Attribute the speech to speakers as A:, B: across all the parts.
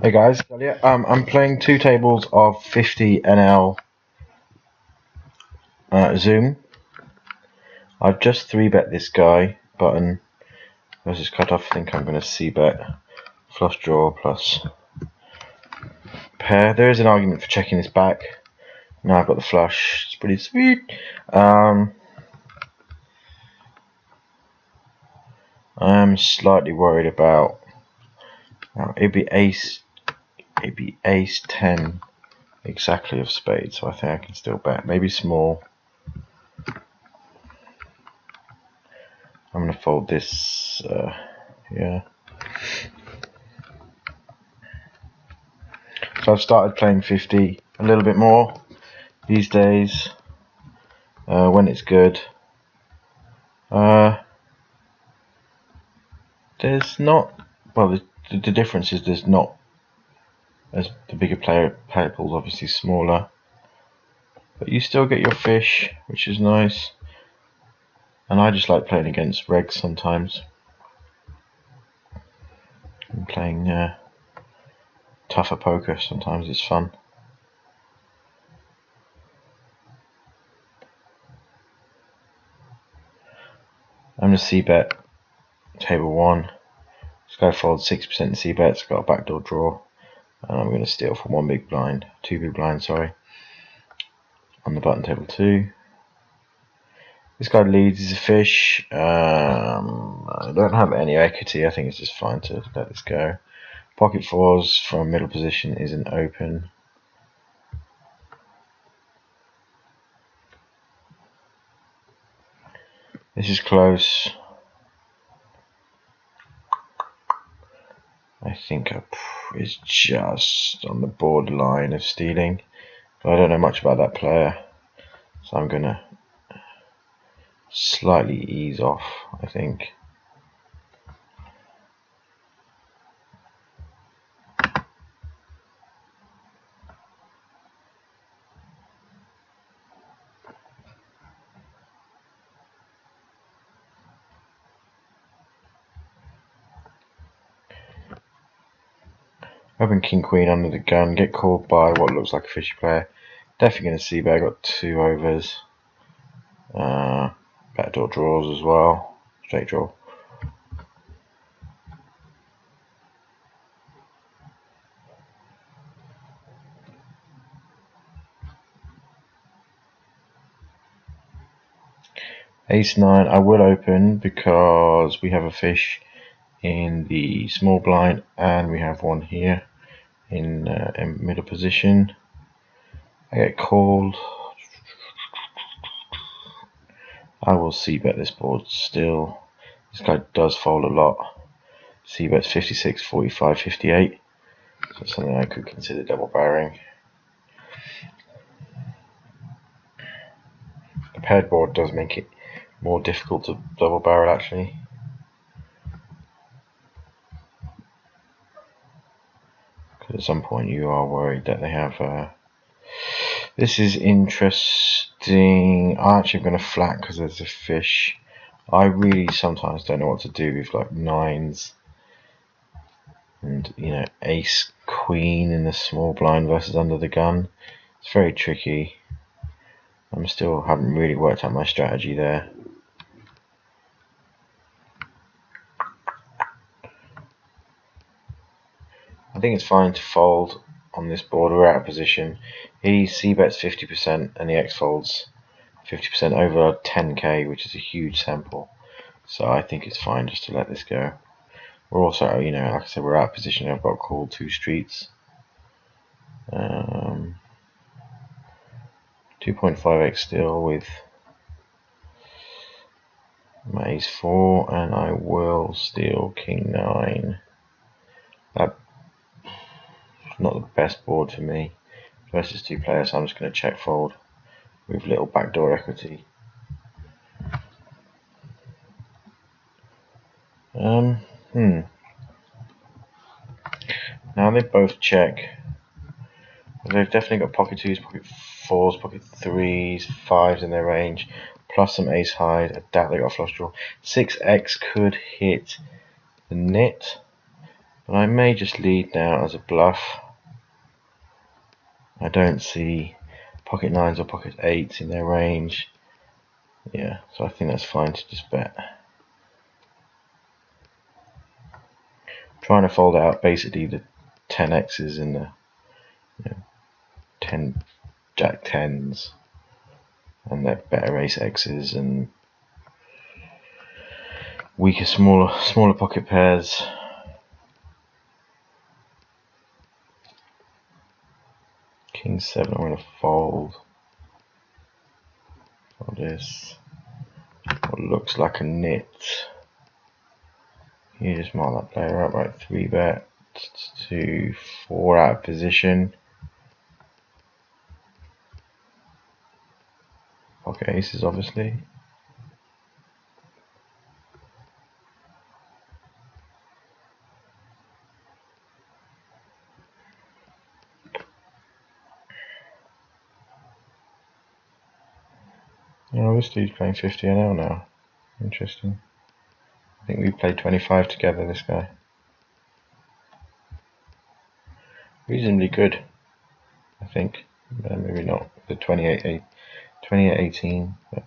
A: Hey guys, I'm playing two tables of 50 NL Zoom. I've just 3-bet this guy, button versus cutoff. I think I'm going to c-bet flush draw plus pair. There is an argument for checking this back. Now I've got the flush, it's pretty sweet. I'm slightly worried about, it'd be ace 10 exactly of spades, so I think I can still bet, maybe small. I'm going to fold this, yeah. So I've started playing 50 a little bit more these days when it's good. There's not, well, the difference is there's not, as the bigger player pool's obviously smaller, but you still get your fish, which is nice. And I just like playing against regs sometimes. And playing tougher poker sometimes it's fun. I'm gonna c-bet table 1. This guy folds 6% c-bets, got a backdoor draw, and I'm gonna steal from 2 big blind, sorry, on the button table 2. This guy leads, he's a fish. I don't have any equity, I think it's just fine to let this go. Pocket fours from middle position is an open. This is close. I think it's just on the borderline of stealing. But I don't know much about that player, so I'm gonna slightly ease off, I think. Open king queen under the gun, get called by what looks like a fishy player. Definitely gonna see, but I got 2 overs. Backdoor draws as well. Straight draw. Ace 9, I will open because we have a fish in the small blind and we have one here in middle position. I get called. I will c-bet this board still. This guy does fold a lot. C-bet's 56, 45, 58. So it's something I could consider double barreling. The paired board does make it more difficult to double barrel actually. Because at some point you are worried that they have this is interesting. I'm actually going to flat because there's a fish. I really sometimes don't know what to do with like 9s and, you know, ace queen in the small blind versus under the gun. It's very tricky. I still haven't really worked out my strategy there. I think it's fine to fold on this board. We're out of position. He c-bets 50% and the X folds 50% over 10k, which is a huge sample. So I think it's fine just to let this go. We're also, you know, like I said, we're out of position. I've got called 2 streets. 2.5x still with my ace 4, and I will steal king 9. That's not the best board for me versus 2 players, so I'm just going to check fold with little backdoor equity. Now they both check. They've definitely got pocket 2s, pocket 4s, pocket 3s, 5s in their range, plus some ace high. I doubt they got a flush draw. 6x could hit the net. but I may just lead now as a bluff. I don't see pocket nines or pocket eights in their range. Yeah, so I think that's fine to just bet. Trying to fold out basically the 10x's and the 10 jack 10s and the better ace x's and weaker smaller pocket pairs. King 7 I'm going to fold for this. What looks like a nit. You just mark that player up, right? 3 bet to 4 out of position. Pocket aces, obviously. Yeah, obviously he's playing 50 NL now. Interesting. I think we played 25 together, this guy. Reasonably good, I think. Maybe not the 28-18, but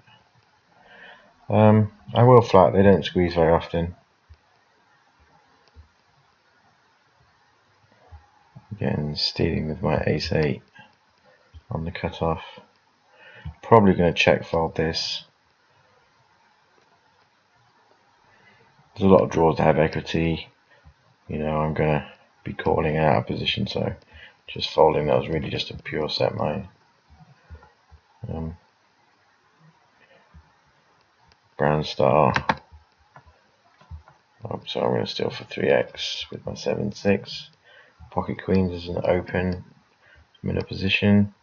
A: I will flat. They don't squeeze very often. Again, stealing with my ace-8 on the cutoff. Probably going to check fold this. There's a lot of draws that have equity. You know, I'm going to be calling out of position, so just folding. That was really just a pure set mine. Brown star. Oh, so I'm going to steal for 3x with my 7-6. Pocket queens is an open middle position.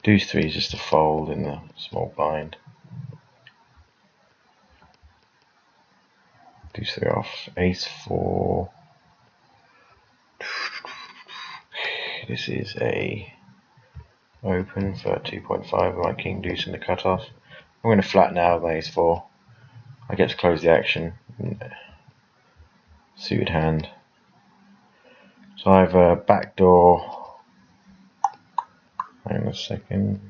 A: Deuce 3 is just a fold in the small blind. Deuce 3 off. Ace 4. This is a open for 2.5 with my king deuce in the cutoff. I'm going to flat now with my ace 4. I get to close the action. Suited hand. So I have a backdoor. Hang on a second.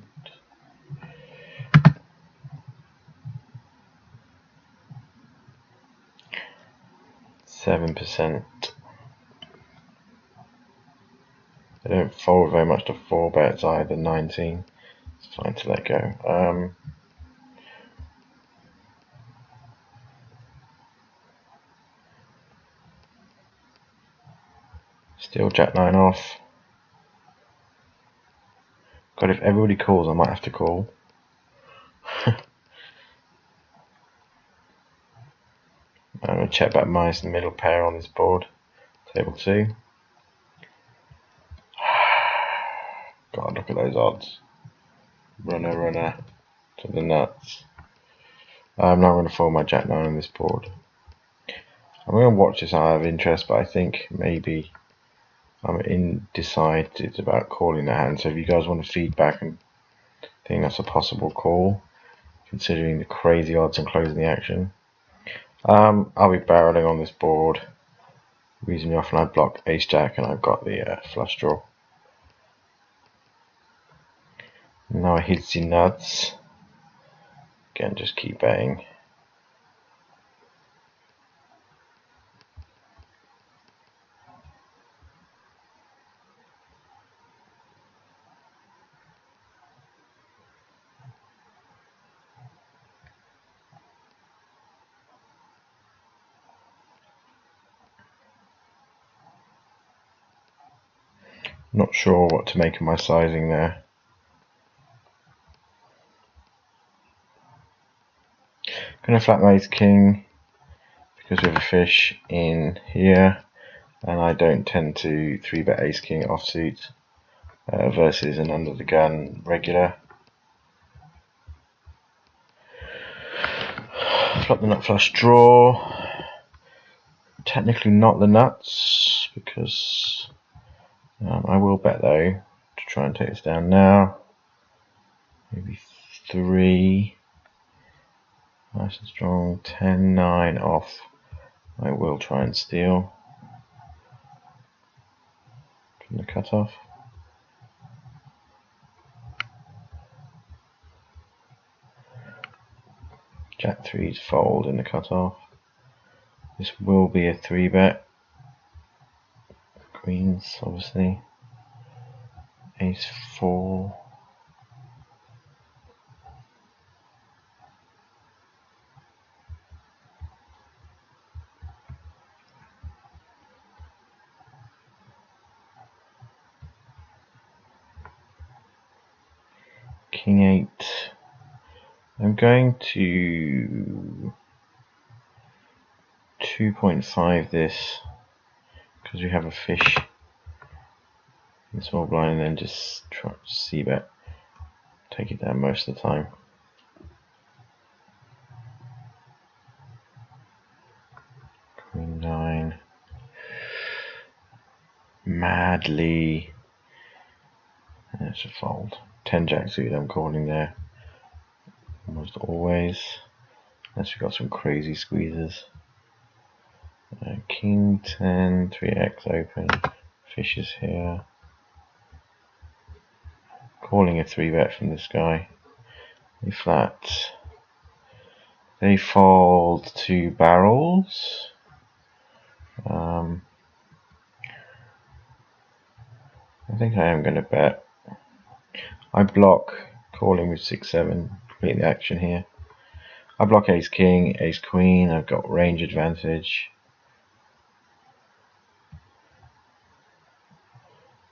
A: %. They don't fold very much to 4 bets either. 19. It's fine to let go. Still jack 9 off. God, if everybody calls, I might have to call. I'm going to check back minus the middle pair on this board. Table 2. God, look at those odds. Runner to the nuts. I'm not going to fold my jack 9 on this board. I'm going to watch this out of interest, but I think maybe I'm undecided about calling that hand. So if you guys want to feedback and think that's a possible call, considering the crazy odds and closing the action, I'll be barreling on this board reasonably often. I block ace jack and I've got the flush draw. Now I hit the nuts. Again, just keep betting. Not sure what to make of my sizing there. Gonna flat my ace king because we have a fish in here, and I don't tend to 3-bet ace king offsuit versus an under the gun regular. Flop the nut flush draw. Technically not the nuts because I will bet though to try and take this down now. Maybe 3. Nice and strong. 10-9 off. I will try and steal from the cutoff. Jack 3's fold in the cutoff. This will be a 3-bet. Queens, obviously. Ace 4. King 8. I'm going to 2.5 this because we have a fish in small blind, and then just try to c-bet, take it down most of the time. Queen 9. Madly. That's a fold. 10 jack suited I'm calling there. Almost always. Unless we've got some crazy squeezes. King 10, 3x open. Fishes here. Calling a 3-bet from this guy. They flat. They fold 2 barrels. I think I am going to bet. I block calling with 6-7, complete the action here. I block ace king, ace queen, I've got range advantage.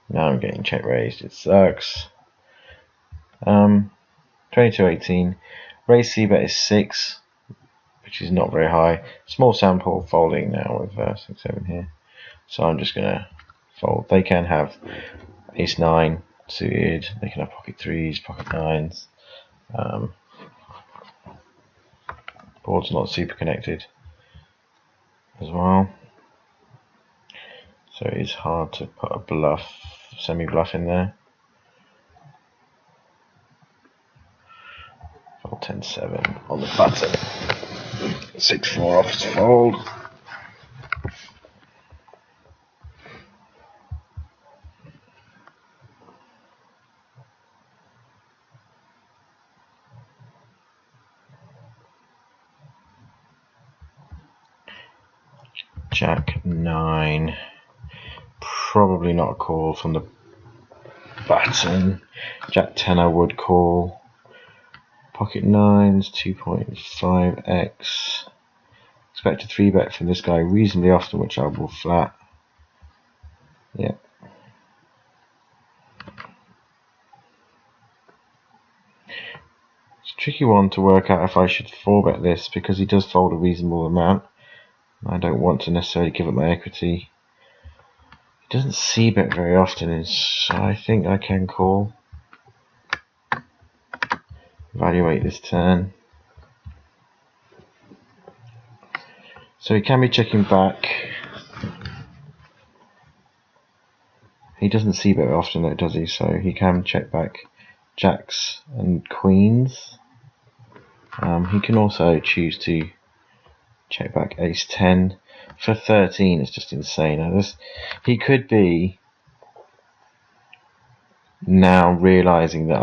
A: Now I'm getting check raised, it sucks. 22-18, raise c-bet is 6, which is not very high. Small sample, folding now with 6-7 here. So I'm just going to fold. They can have ace 9 suited, they can have pocket 3s, pocket 9s. Board's not super connected as well, so it is hard to put a bluff, semi-bluff in there. Fold 10-7 on the button. 6-4 off to fold. Jack 9. Probably not a call from the button. Jack 10 I would call. Pocket 9s, 2.5x. Expect a 3-bet from this guy reasonably often, which I will flat. Yeah. It's a tricky one to work out if I should 4-bet this, because he does fold a reasonable amount. I don't want to necessarily give up my equity. He doesn't c-bet very often, so I think I can call. Evaluate this turn. So he can be checking back. He doesn't c-bet often though, does he? So he can check back jacks and queens. He can also choose to check back ace 10 for 13. It's just insane. He could be now realizing that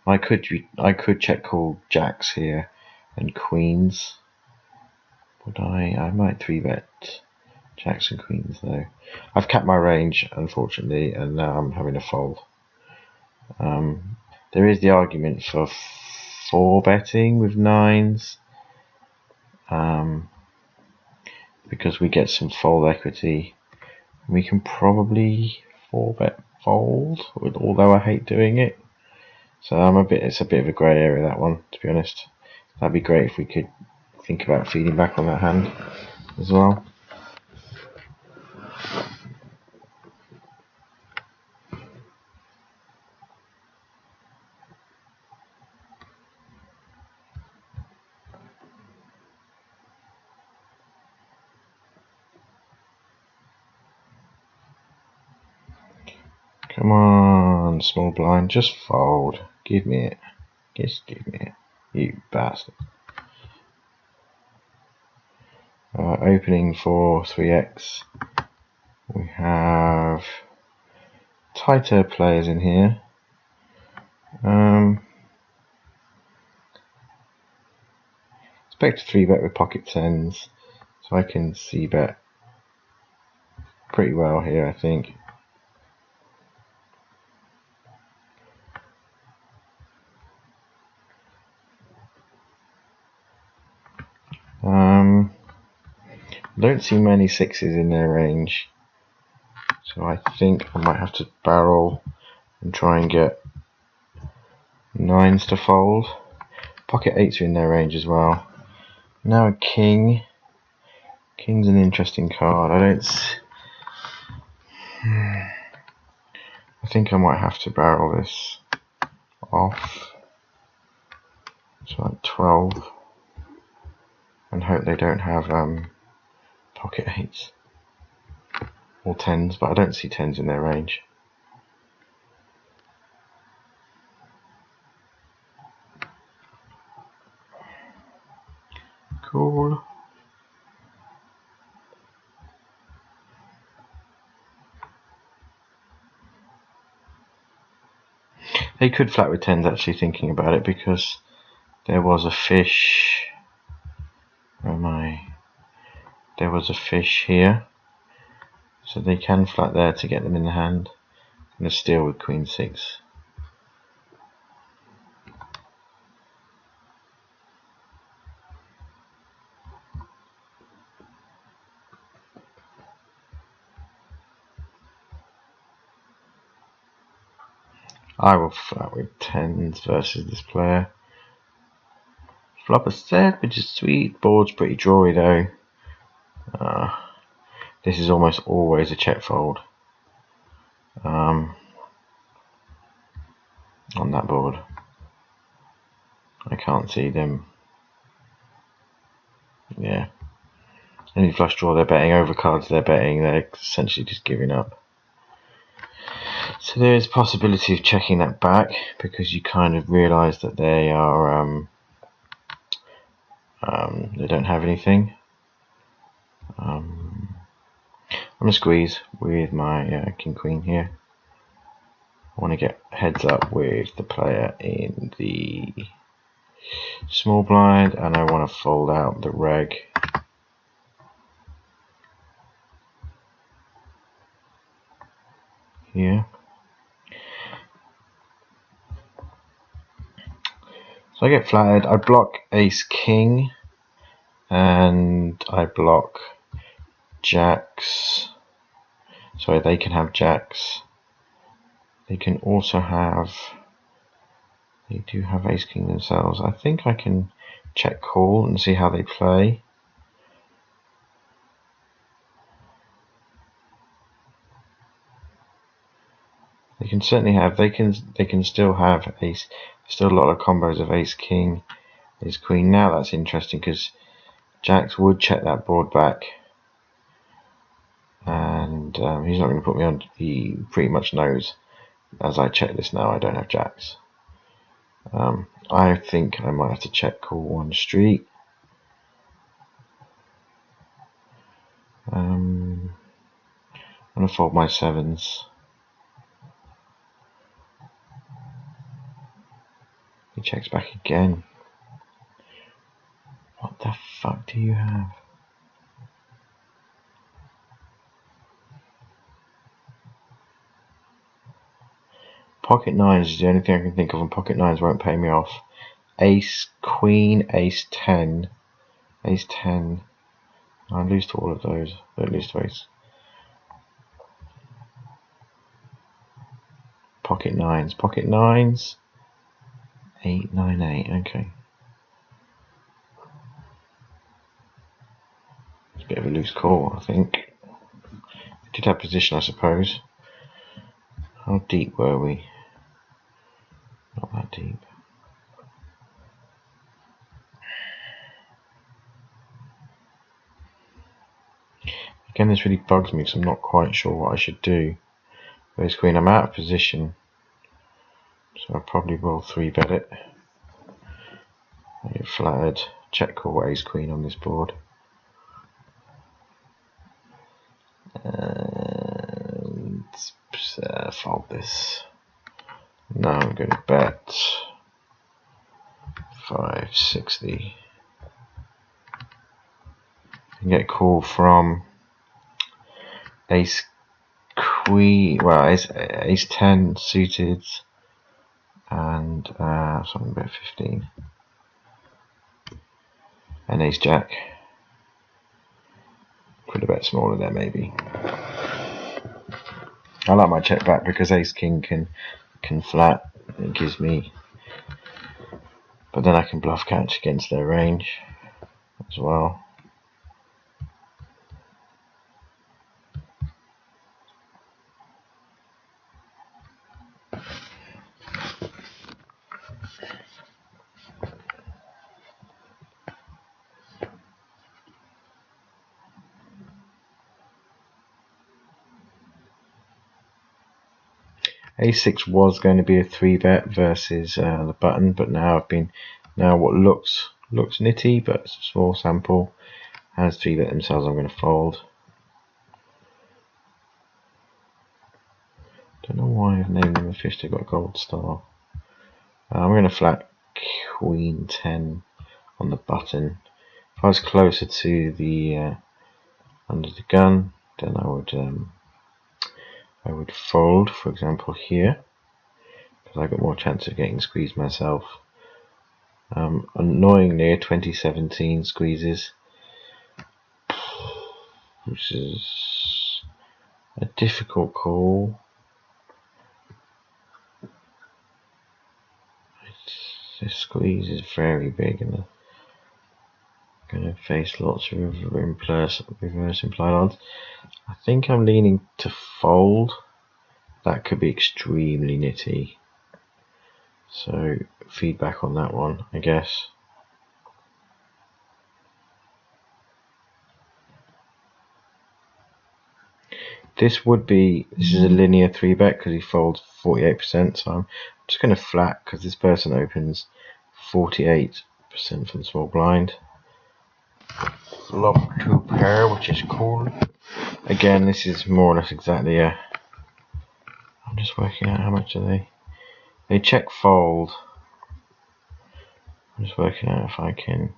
A: I could check call jacks here and queens. Would I might 3-bet jacks and queens though. I've capped my range unfortunately, and now I'm having a fold. There is the argument for 4-betting with 9s. Because we get some fold equity, we can probably 4-bet fold, although I hate doing it. So it's a bit of a grey area, that one, to be honest. That'd be great if we could think about feeding back on that hand as well. Come on, small blind, just fold. Give me it. Just give me it. You bastard. Opening for 3x. We have tighter players in here. Expect a 3-bet with pocket tens, so I can c-bet pretty well here, I think. Don't see many sixes in their range, so I think I might have to barrel and try and get nines to fold. Pocket eights are in their range as well. Now a king. King's an interesting card. I think I might have to barrel this off. So like 12, and hope they don't have pocket eights or tens, but I don't see tens in their range. Cool. They could flat with tens, actually, thinking about it, because there was a fish. Where am I? There was a fish here, so they can flat there to get them in the hand. I'm going to steal with queen 6. I will flat with tens versus this player. Flop a set, which is sweet. Board's pretty drawy though. This is almost always a check fold on that board. I can't see them. Yeah. Any flush draw, they're betting. Overcards, they're betting. They're essentially just giving up. So there is possibility of checking that back, because you kind of realise that they are they don't have anything. I'm going to squeeze with my king queen here. I want to get heads up with the player in the small blind, and I want to fold out the reg. Here. So I get flattered. I block ace king, and I block jacks. Sorry, they can have jacks. They can also have. They do have ace king themselves. I think I can check call and see how they play. They can certainly have. They can still have ace. Still a lot of combos of ace king, ace queen. Now that's interesting, because jacks would check that board back, and he's not going to put me on. He pretty much knows, as I check this now, I don't have jacks. I think I might have to check call one street. I'm going to fold my sevens. He checks back again. What the fuck do you have? Pocket nines is the only thing I can think of, and pocket nines won't pay me off. Ace, queen, ace 10. Ace 10. I lose to all of those. Don't lose to ace. Pocket nines. Pocket nines. 8, 9, 8. Okay. It's a bit of a loose call, I think. Did have position, I suppose. How deep were we? Not that deep. Again, this really bugs me, because I'm not quite sure what I should do. Ace queen, I'm out of position, so I probably will 3-bet it. I get flattered. Check call ace queen on this board. And fold this. Now I'm going to bet 560. I get a call from ace queen, well, ace 10 suited, and so I'm going to bet 15. And ace jack. Could have bet smaller there maybe. I like my check back because ace king can flat. It gives me, but then I can bluff catch against their range as well. A6 was going to be a 3-bet versus the button, but now what looks nitty, but it's a small sample, has 3-bet themselves. I'm going to fold. Don't know why I've named them a fish. They've got a gold star. I'm going to flat queen 10 on the button. If I was closer to the under the gun, then I would fold, for example, here, because I got more chance of getting squeezed myself. Annoyingly, 2017 squeezes, which is a difficult call. This squeeze is very big, and I'm going to face lots of reverse implied odds. I think I'm leaning to fold. That could be extremely nitty. So feedback on that one, I guess. This is a linear 3-bet because he folds 48%, so I'm just going to flat because this person opens 48% from the small blind. Flop 2 pair, which is cool. Again, this is more or less exactly I'm just working out how much do they check fold. I'm just working out if I can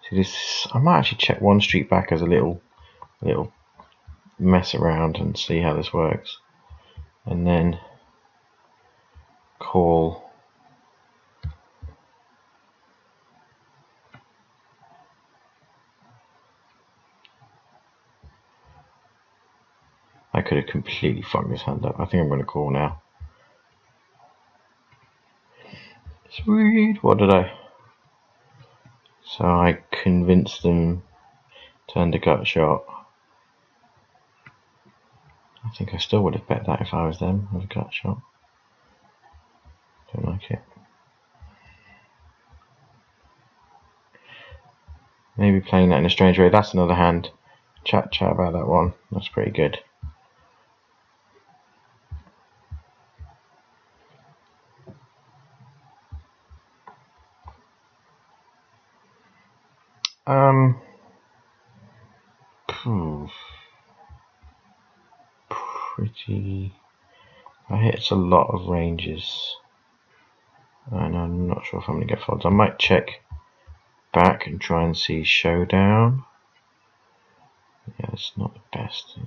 A: see this. I might actually check one street back as a little mess around and see how this works, and then call. I could have completely fucked this hand up. I think I'm going to call now. Sweet. What did I? So I convinced them, turned a gut shot. I think I still would have bet that if I was them with a gut shot. Don't like it. Maybe playing that in a strange way. That's another hand. Chat about that one. That's pretty good. Pretty. I hit a lot of ranges, and I'm not sure if I'm going to get folds. I might check back and try and see showdown. Yeah, it's not the best.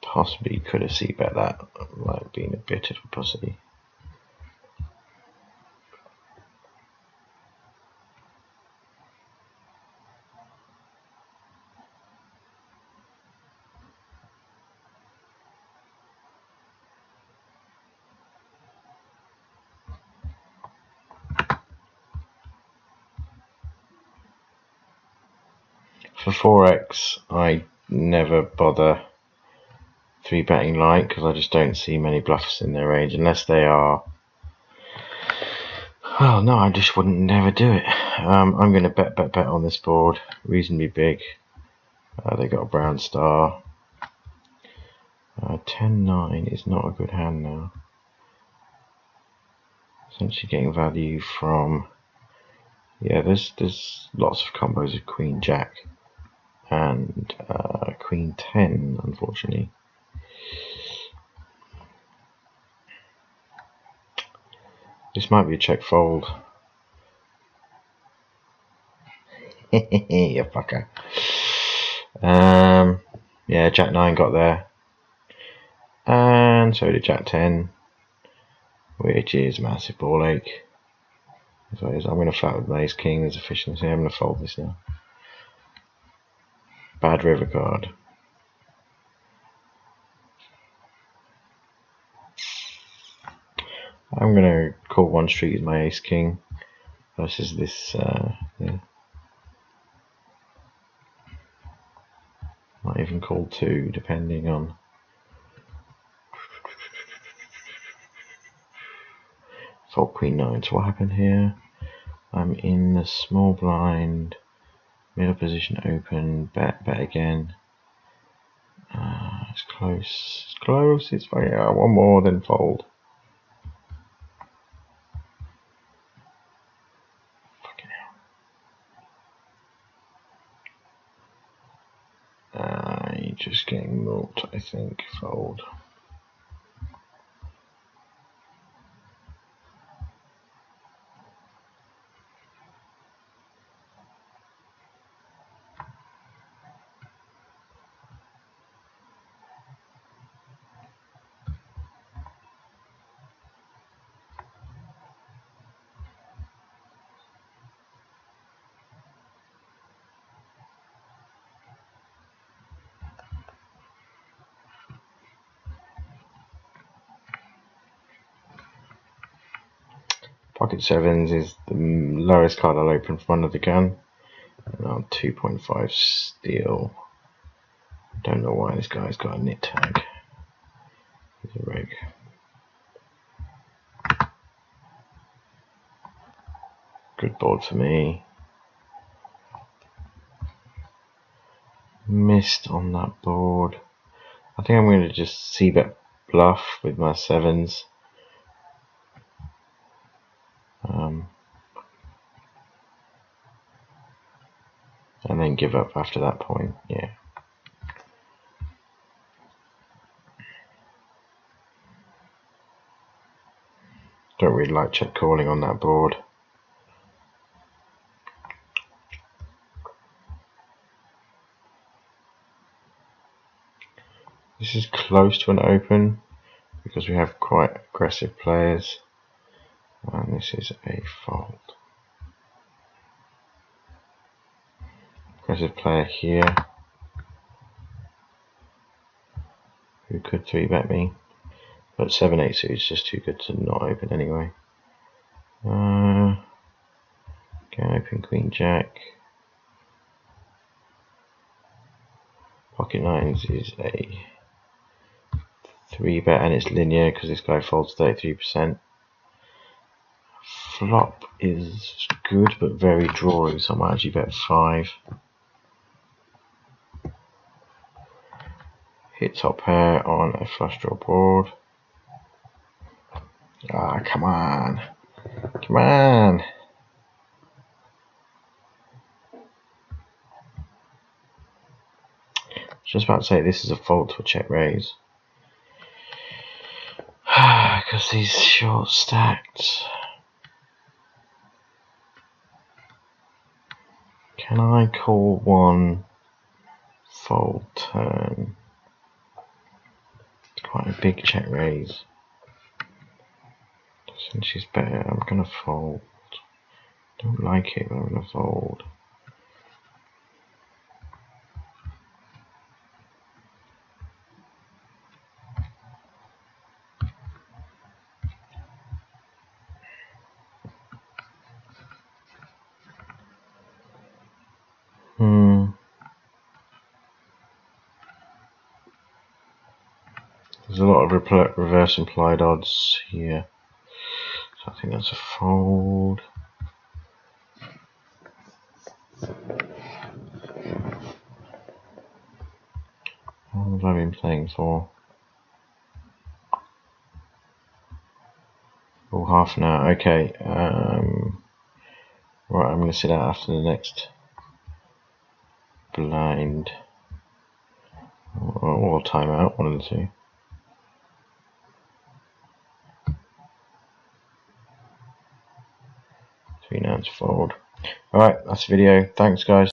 A: Possibly could have seen bet that, like being a bit of a pussy. For 4x, I never bother 3-betting light because I just don't see many bluffs in their range unless they are. Well, no, I just wouldn't never do it. I'm going to bet on this board, reasonably big. They got a brown star. 10-9 is not a good hand now. Essentially getting value from Yeah, there's lots of combos of Queen Jack and Queen 10, unfortunately. This might be a check fold. You fucker. Yeah, Jack 9 got there. And so did Jack 10, which is massive ball ache. So I'm going to flat with my Ace King. There's efficiency. I'm going to fold this now. Bad river card. I'm going to call one street with my Ace King versus this. Yeah. Might even call two, depending on. Fold Queen 9. So what happened here? I'm in the small blind, middle position open, bet again. It's close. It's close. It's fine. Yeah, one more, then fold. Fucking hell. You're just getting milked, I think. Fold. Pocket sevens is the lowest card I'll open from under the gun. And I'm 2.5 steel. Don't know why this guy's got a nit tag. He's a rogue. Good board for me. Missed on that board. I think I'm going to just c-bet bluff with my sevens. And then give up after that point. Yeah. Don't really like check calling on that board. This is close to an open because we have quite aggressive players. And this is a fold. Aggressive player here who could 3-bet me. But 7-8 suit is just too good to not open anyway. Can open Queen Jack. Pocket nines is a 3-bet and it's linear because this guy folds 33%. Flop is good but very drawy, so I might actually bet 5. Hit top pair on a flush draw board. Ah, come on. Come on. Just about to say this is a fold to a check raise. Because these short stacked. Can I call one fold turn? It's quite a big check raise. Since she's better, I'm gonna fold. Don't like it, but I'm gonna fold. There's a lot of reverse implied odds here, so I think that's a fold. What have I been playing for? Oh, half an hour. Okay. Right, I'm going to sit out after the next blind, or time out, one of the two. 3 nines fold. Alright, that's the video. Thanks guys.